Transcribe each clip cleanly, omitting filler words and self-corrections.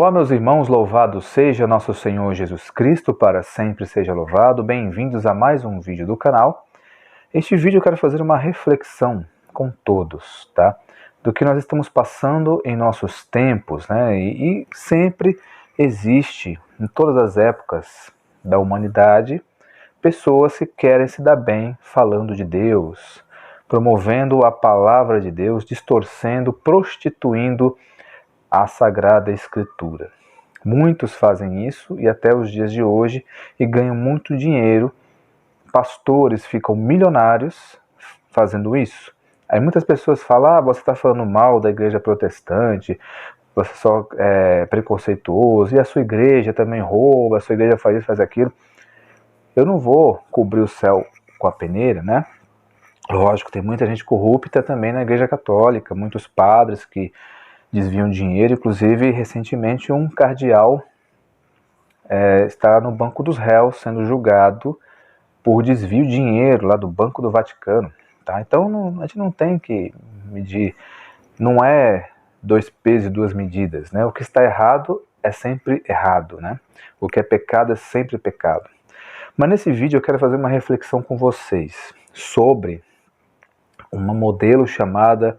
Olá, meus irmãos, louvado seja nosso Senhor Jesus Cristo, para sempre seja louvado. Bem-vindos a mais um vídeo do canal. Este vídeo eu quero fazer uma reflexão com todos, tá? Do que nós estamos passando em nossos tempos, né? E sempre existe, em todas as épocas da humanidade, pessoas que querem se dar bem falando de Deus, promovendo a palavra de Deus, distorcendo, prostituindo a Sagrada Escritura. Muitos fazem isso e até os dias de hoje e ganham muito dinheiro. Pastores ficam milionários fazendo isso. Aí muitas pessoas falam, você está falando mal da igreja protestante, você só é preconceituoso, e a sua igreja também rouba, a sua igreja faz isso, faz aquilo. Eu não vou cobrir o céu com a peneira, né? Lógico, tem muita gente corrupta também na igreja católica, muitos padres que desviam dinheiro. Inclusive, recentemente um cardeal está no banco dos réus sendo julgado por desvio de dinheiro lá do Banco do Vaticano, tá? Então a gente não tem que medir, não é dois pesos e duas medidas, né? O que está errado é sempre errado, né? O que é pecado é sempre pecado. Mas nesse vídeo eu quero fazer uma reflexão com vocês sobre uma modelo chamada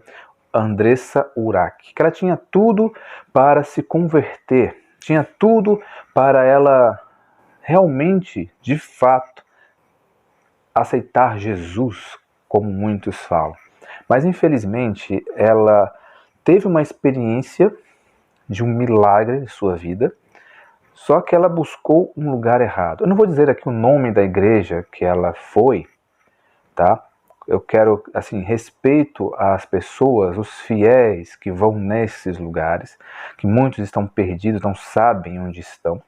Andressa Urach, que ela tinha tudo para se converter, tinha tudo para ela realmente, de fato, aceitar Jesus, como muitos falam. Mas infelizmente ela teve uma experiência de um milagre em sua vida, só que ela buscou um lugar errado. Eu não vou dizer aqui o nome da igreja que ela foi, tá? Eu quero, assim, respeito às pessoas, os fiéis que vão nesses lugares, que muitos estão perdidos, não sabem onde estão,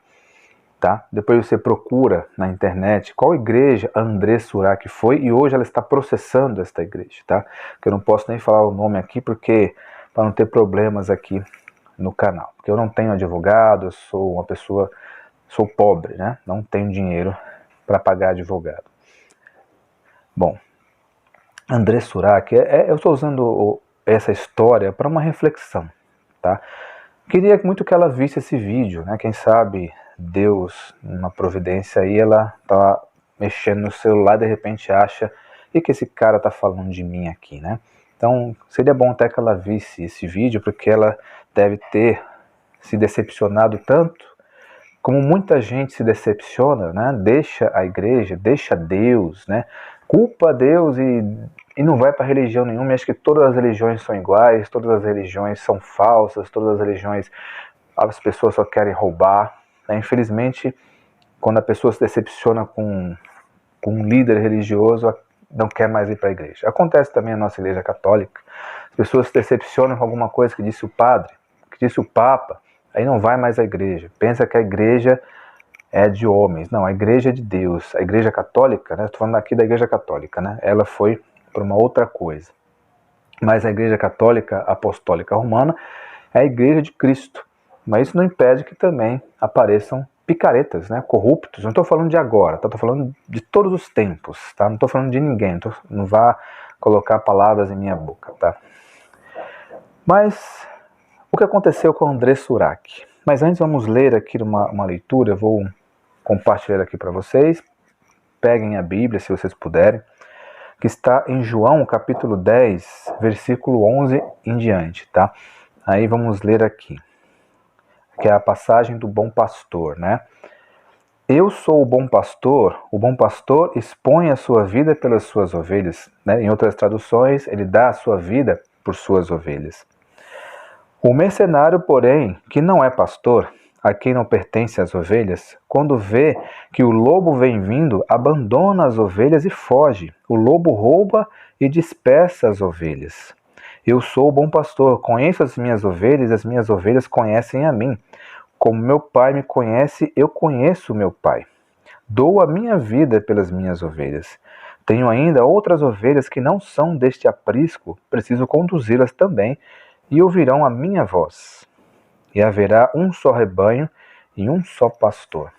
tá? Depois você procura na internet qual igreja a Andressa Urach foi, e hoje ela está processando esta igreja, tá? Que eu não posso nem falar o nome aqui, porque para não ter problemas aqui no canal. Porque eu não tenho advogado, eu sou uma pessoa, sou pobre, né? Não tenho dinheiro para pagar advogado. Bom, Andressa Urach, eu estou usando essa história para uma reflexão, tá? Queria muito que ela visse esse vídeo, né? Quem sabe Deus, numa providência aí, ela tá mexendo no celular e de repente acha, e que esse cara tá falando de mim aqui, né? Então, seria bom até que ela visse esse vídeo, porque ela deve ter se decepcionado tanto, como muita gente se decepciona, né? Deixa a igreja, deixa Deus, né? Culpa Deus e não vai para religião nenhuma. E acha que todas as religiões são iguais, todas as religiões são falsas, todas as religiões, as pessoas só querem roubar, né? Infelizmente, quando a pessoa se decepciona com um líder religioso, não quer mais ir para a igreja. Acontece também na nossa igreja católica. As pessoas se decepcionam com alguma coisa que disse o padre, que disse o papa, aí não vai mais à igreja. Pensa que a igreja é de homens. Não, a igreja é de Deus. A igreja católica, né? Estou falando aqui da igreja católica, né? Ela foi para uma outra coisa. Mas a igreja católica apostólica romana é a igreja de Cristo. Mas isso não impede que também apareçam picaretas, né? Corruptos. Não estou falando de agora, tá? Estou falando de todos os tempos, tá? Não estou falando de ninguém. Não vá colocar palavras em minha boca, tá? Mas o que aconteceu com Andressa Urach? Mas antes vamos ler aqui uma leitura. Eu vou compartilhar aqui para vocês. Peguem a Bíblia, se vocês puderem, que está em João, capítulo 10, versículo 11 em diante, tá? Aí vamos ler aqui, que é a passagem do bom pastor, né? Eu sou o bom pastor expõe a sua vida pelas suas ovelhas, né? Em outras traduções, ele dá a sua vida por suas ovelhas. O mercenário, porém, que não é pastor, a quem não pertence as ovelhas, quando vê que o lobo vem vindo, abandona as ovelhas e foge. O lobo rouba e dispersa as ovelhas. Eu sou o bom pastor, conheço as minhas ovelhas conhecem a mim. Como meu pai me conhece, eu conheço meu pai. Dou a minha vida pelas minhas ovelhas. Tenho ainda outras ovelhas que não são deste aprisco, preciso conduzi-las também, e ouvirão a minha voz. E haverá um só rebanho e um só pastor.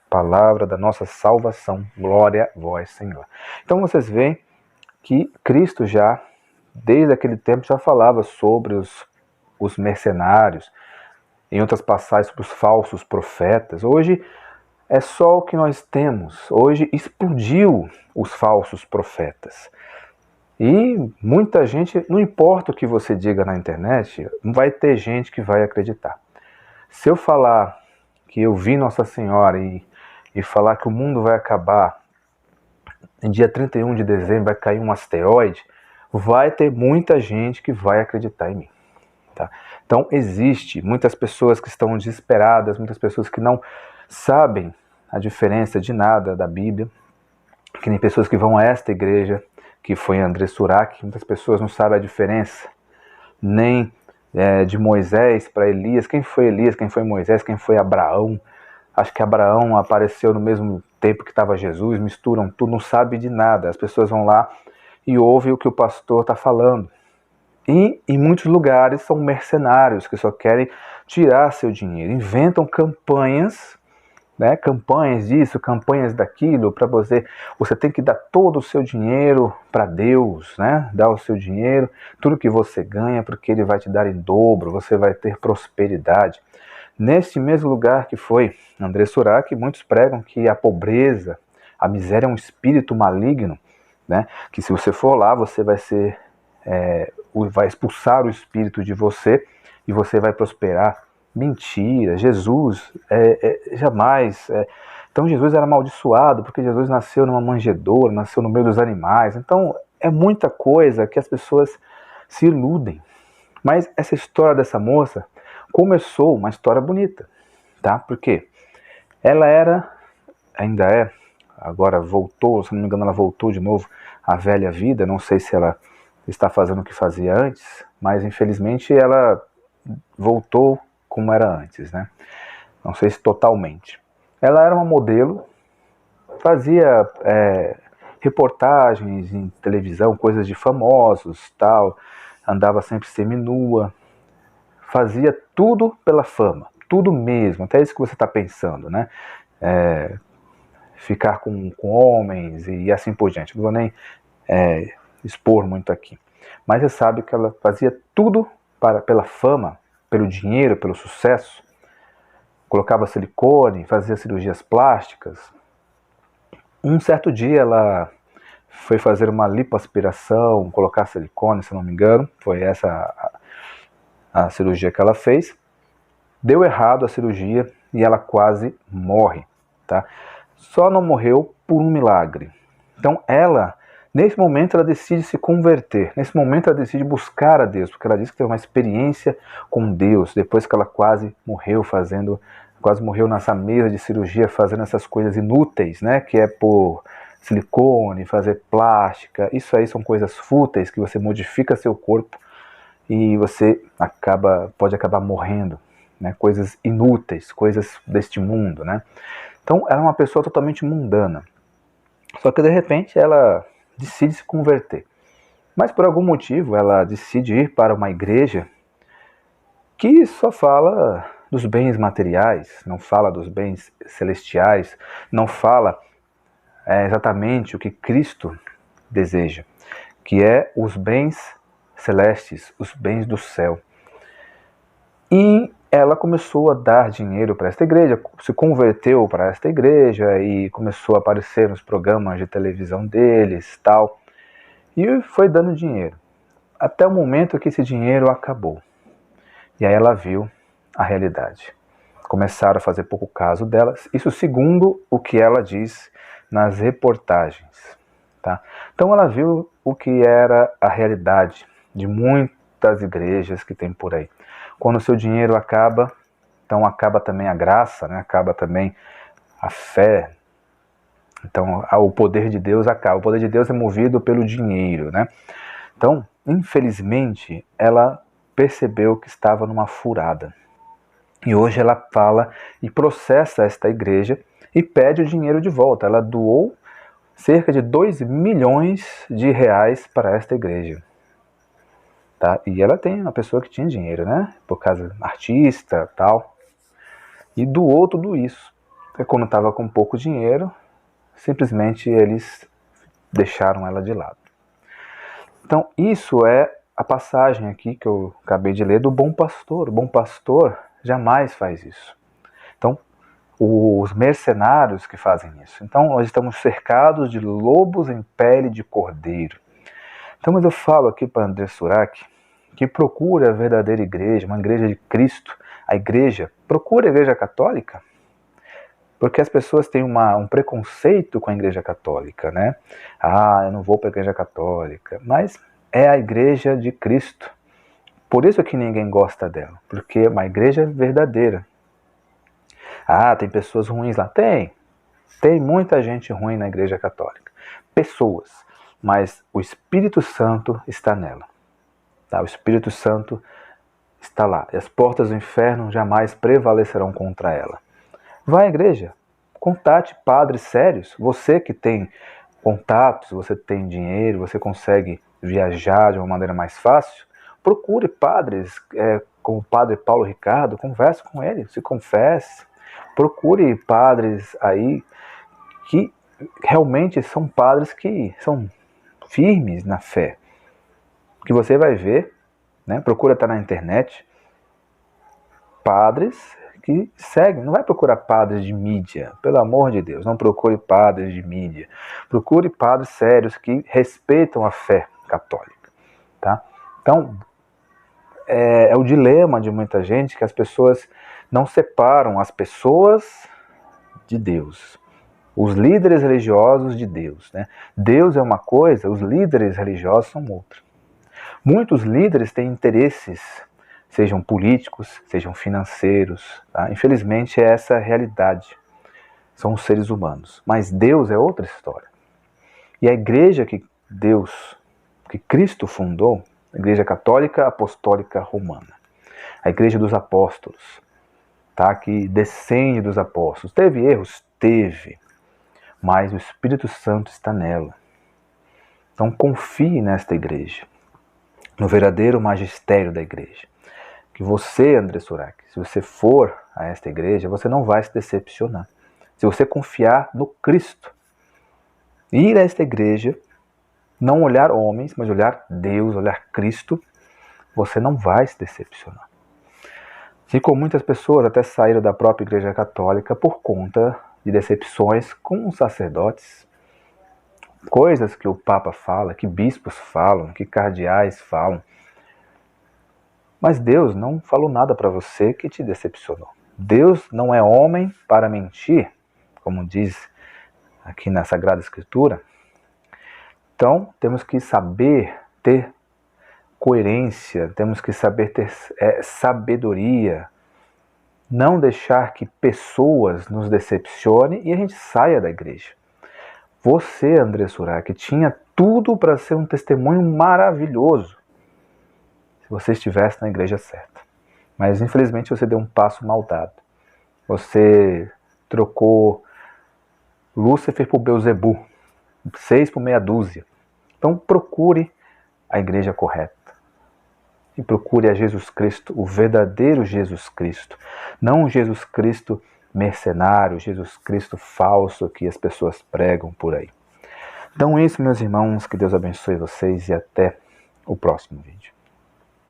Palavra da nossa salvação. Glória a vós, Senhor. Então vocês veem que Cristo já, desde aquele tempo, já falava sobre os mercenários. em outras passagens sobre os falsos profetas. Hoje é só o que nós temos. Hoje explodiu os falsos profetas. E muita gente, não importa o que você diga na internet, vai ter gente que vai acreditar. Se eu falar que eu vi Nossa Senhora e falar que o mundo vai acabar em dia 31 de dezembro, vai cair um asteroide, vai ter muita gente que vai acreditar em mim. Tá? Então existe muitas pessoas que estão desesperadas, muitas pessoas que não sabem a diferença de nada da Bíblia, que nem pessoas que vão a esta igreja, que foi André Surak, muitas pessoas não sabem a diferença, nem de Moisés para Elias, quem foi Elias, quem foi Moisés, quem foi Abraão. Acho que Abraão apareceu no mesmo tempo que estava Jesus, misturam tudo, não sabe de nada. As pessoas vão lá e ouvem o que o pastor está falando. E em muitos lugares são mercenários que só querem tirar seu dinheiro, inventam campanhas, né, campanhas disso, campanhas daquilo, para você tem que dar todo o seu dinheiro para Deus, né, dar o seu dinheiro, tudo que você ganha, porque Ele vai te dar em dobro, você vai ter prosperidade. Neste mesmo lugar que foi André Surak, muitos pregam que a pobreza, a miséria é um espírito maligno, né, que se você for lá, você vai ser... vai expulsar o espírito de você e você vai prosperar. Mentira, Jesus jamais... Então Jesus era amaldiçoado porque Jesus nasceu numa manjedoura, nasceu no meio dos animais. Então é muita coisa que as pessoas se iludem. Mas essa história dessa moça começou uma história bonita, tá? Porque ela ainda é, agora voltou, se não me engano ela voltou de novo à velha vida, não sei se ela está fazendo o que fazia antes, mas infelizmente ela voltou como era antes, né? Não sei se totalmente. Ela era uma modelo, fazia reportagens em televisão, coisas de famosos, tal, andava sempre seminua, fazia tudo pela fama, tudo mesmo, até isso que você está pensando, né? Ficar com homens e assim por diante. Não vou nem expor muito aqui. Mas você sabe que ela fazia tudo pela fama, pelo dinheiro, pelo sucesso. Colocava silicone, fazia cirurgias plásticas. Um certo dia ela foi fazer uma lipoaspiração, colocar silicone, se não me engano. Foi essa a cirurgia que ela fez. Deu errado a cirurgia e ela quase morre, tá? Só não morreu por um milagre. Então ela... Nesse momento ela decide se converter, nesse momento ela decide buscar a Deus, porque ela diz que teve uma experiência com Deus, depois que ela quase morreu nessa mesa de cirurgia fazendo essas coisas inúteis, né, que é por silicone, fazer plástica, isso aí são coisas fúteis, que você modifica seu corpo e você pode acabar morrendo, né, coisas inúteis, coisas deste mundo, né. Então ela é uma pessoa totalmente mundana, só que de repente ela decide se converter. Mas por algum motivo ela decide ir para uma igreja que só fala dos bens materiais, não fala dos bens celestiais, não fala exatamente o que Cristo deseja, que é os bens celestes, os bens do céu. E ela começou a dar dinheiro para esta igreja, se converteu para esta igreja e começou a aparecer nos programas de televisão deles, tal. E foi dando dinheiro, até o momento que esse dinheiro acabou. E aí ela viu a realidade. Começaram a fazer pouco caso delas, isso segundo o que ela diz nas reportagens, tá? Então ela viu o que era a realidade de muitas igrejas que tem por aí. Quando o seu dinheiro acaba, então acaba também a graça, né? Acaba também a fé. Então o poder de Deus acaba. O poder de Deus é movido pelo dinheiro, né? Então, infelizmente, ela percebeu que estava numa furada. E hoje ela fala e processa esta igreja e pede o dinheiro de volta. Ela doou cerca de 2 milhões de reais para esta igreja. Tá? E ela tem uma pessoa que tinha dinheiro, né? Por causa artista, tal. E doou tudo isso. E quando estava com pouco dinheiro, simplesmente eles deixaram ela de lado. Então isso é a passagem aqui que eu acabei de ler do bom pastor. O bom pastor jamais faz isso. Então, os mercenários que fazem isso. Então, nós estamos cercados de lobos em pele de cordeiro. Então, mas eu falo aqui para André Surak que procure a verdadeira igreja, uma igreja de Cristo. A igreja, procure a igreja católica, porque as pessoas têm um preconceito com a igreja católica, né? Ah, eu não vou para a igreja católica. Mas é a igreja de Cristo. Por isso que ninguém gosta dela, porque é uma igreja verdadeira. Ah, tem pessoas ruins lá. Tem muita gente ruim na igreja católica. Pessoas, mas o Espírito Santo está nela. Tá? O Espírito Santo está lá. E as portas do inferno jamais prevalecerão contra ela. Vá à igreja. Contate padres sérios. Você que tem contatos, você tem dinheiro, você consegue viajar de uma maneira mais fácil, procure padres, como o padre Paulo Ricardo, converse com ele, se confesse. Procure padres aí que realmente são padres que são firmes na fé. Que você vai ver, né? Procura estar na internet, padres que seguem. Não vai procurar padres de mídia, pelo amor de Deus, não procure padres de mídia. Procure padres sérios que respeitam a fé católica, tá? Então, é o dilema de muita gente que as pessoas não separam as pessoas de Deus, os líderes religiosos de Deus, né? Deus é uma coisa, os líderes religiosos são outra. Muitos líderes têm interesses, sejam políticos, sejam financeiros, tá? Infelizmente é essa a realidade, são os seres humanos, mas Deus é outra história. E a igreja que Cristo fundou, a Igreja Católica Apostólica Romana, a Igreja dos Apóstolos, tá? Que descende dos apóstolos. Teve erros? Teve. Mas o Espírito Santo está nela. Então confie nesta igreja, no verdadeiro magistério da igreja. Que você, André Surak, se você for a esta igreja, você não vai se decepcionar. Se você confiar no Cristo, ir a esta igreja, não olhar homens, mas olhar Deus, olhar Cristo, você não vai se decepcionar. Assim como muitas pessoas até saíram da própria igreja católica por conta de decepções com os sacerdotes, coisas que o Papa fala, que bispos falam, que cardeais falam. Mas Deus não falou nada para você que te decepcionou. Deus não é homem para mentir, como diz aqui na Sagrada Escritura. Então, temos que saber ter coerência, temos que saber ter sabedoria, não deixar que pessoas nos decepcionem e a gente saia da igreja. Você, André Surak, tinha tudo para ser um testemunho maravilhoso se você estivesse na igreja certa. Mas, infelizmente, você deu um passo mal dado. Você trocou Lúcifer por Beelzebul, 6 por meia dúzia. Então, procure a igreja correta. E procure a Jesus Cristo, o verdadeiro Jesus Cristo. Não o Jesus Cristo mercenário, Jesus Cristo falso que as pessoas pregam por aí. Então é isso, meus irmãos. Que Deus abençoe vocês e até o próximo vídeo.